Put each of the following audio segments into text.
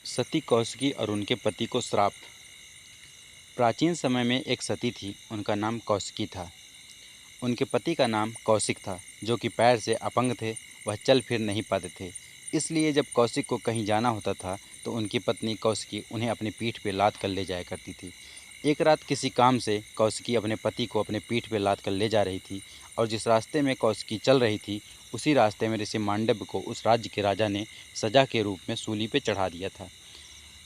सती कौशिकी और उनके पति को श्राप। प्राचीन समय में एक सती थी, उनका नाम कौशिकी था। उनके पति का नाम कौशिक था, जो कि पैर से अपंग थे। वह चल फिर नहीं पाते थे। इसलिए जब कौशिक को कहीं जाना होता था तो उनकी पत्नी कौशिकी उन्हें अपनी पीठ पर लाद कर ले जाया करती थी। एक रात किसी काम से कौशिकी अपने पति को अपने पीठ पर लाद कर ले जा रही थी और जिस रास्ते में कौशिकी चल रही थी उसी रास्ते में ऋषि मांडव्य को उस राज्य के राजा ने सजा के रूप में सूली पर चढ़ा दिया था।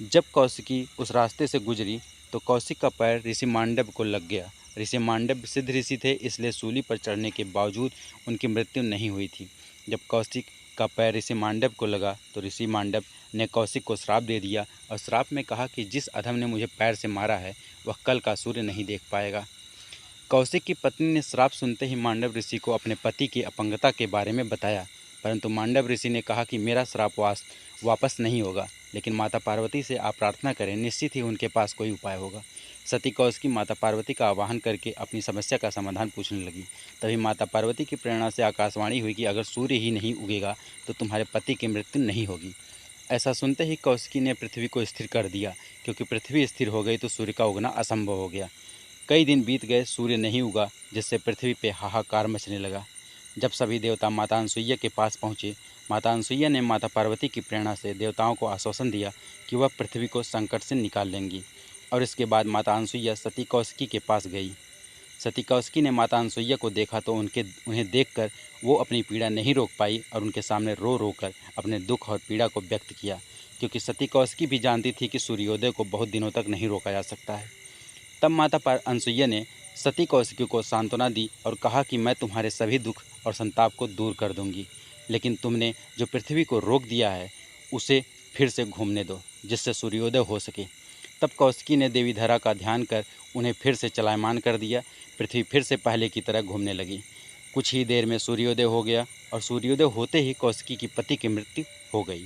जब कौशिकी उस रास्ते से गुजरी तो कौशिक का पैर ऋषि मांडव्य को लग गया। ऋषि मांडव्य सिद्ध ऋषि थे, इसलिए सूली पर चढ़ने के बावजूद उनकी मृत्यु नहीं हुई थी। जब कौशिक का पैर ऋषि मांडव्य को लगा तो ऋषि मांडव्य ने कौशिक को श्राप दे दिया और श्राप में कहा कि जिस अधम ने मुझे पैर से मारा है वह कल का सूर्य नहीं देख पाएगा। कौशिक की पत्नी ने श्राप सुनते ही मांडव ऋषि को अपने पति की अपंगता के बारे में बताया, परंतु मांडव ऋषि ने कहा कि मेरा श्राप वापस नहीं होगा, लेकिन माता पार्वती से आप प्रार्थना करें, निश्चित ही उनके पास कोई उपाय होगा। सती कौशिकी माता पार्वती का आवाहन करके अपनी समस्या का समाधान पूछने लगी। तभी माता पार्वती की प्रेरणा से आकाशवाणी हुई कि अगर सूर्य ही नहीं उगेगा तो तुम्हारे पति की मृत्यु नहीं होगी। ऐसा सुनते ही कौशिकी ने पृथ्वी को स्थिर कर दिया, क्योंकि पृथ्वी स्थिर हो गई तो सूर्य का उगना असंभव हो गया। कई दिन बीत गए, सूर्य नहीं उगा, जिससे पृथ्वी पे हाहाकार मचने लगा। जब सभी देवता माता अनसुईया के पास पहुँचे, माता अनसुईया ने माता पार्वती की प्रेरणा से देवताओं को आश्वासन दिया कि वह पृथ्वी को संकट से निकाल लेंगी। और इसके बाद माता अनसुईया सती कौशिकी के पास गई। सती कौशिकी ने माता अनसुईया को देखा तो उन्हें देखकर वो अपनी पीड़ा नहीं रोक पाई और उनके सामने रो रो कर अपने दुख और पीड़ा को व्यक्त किया, क्योंकि सती कौशिकी भी जानती थी कि सूर्योदय को बहुत दिनों तक नहीं रोका जा सकता है। तब माता अनसुईया ने सती कौशिकी को सांत्वना दी और कहा कि मैं तुम्हारे सभी दुख और संताप को दूर कर दूंगी, लेकिन तुमने जो पृथ्वी को रोक दिया है उसे फिर से घूमने दो, जिससे सूर्योदय हो सके। तब कौशिकी ने देवी धरा का ध्यान कर उन्हें फिर से चलायमान कर दिया। पृथ्वी फिर से पहले की तरह घूमने लगी। कुछ ही देर में सूर्योदय हो गया और सूर्योदय होते ही कौशिकी की पति की मृत्यु हो गई।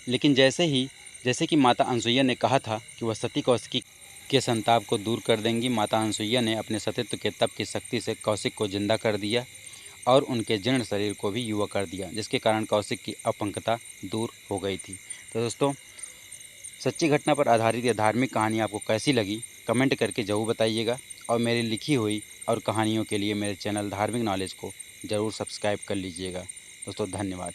लेकिन जैसे कि माता अनसुईया ने कहा था कि वह सती कौशिकी के संताप को दूर कर देंगी, माता अनसुईया ने अपने सतीत्व के तप की शक्ति से कौशिक को जिंदा कर दिया और उनके जीर्ण शरीर को भी युवा कर दिया, जिसके कारण कौशिक की अपंगता दूर हो गई थी। तो दोस्तों, सच्ची घटना पर आधारित यह धार्मिक कहानी आपको कैसी लगी कमेंट करके ज़रूर बताइएगा और मेरी लिखी हुई और कहानियों के लिए मेरे चैनल धार्मिक नॉलेज को ज़रूर सब्सक्राइब कर लीजिएगा। दोस्तों, धन्यवाद।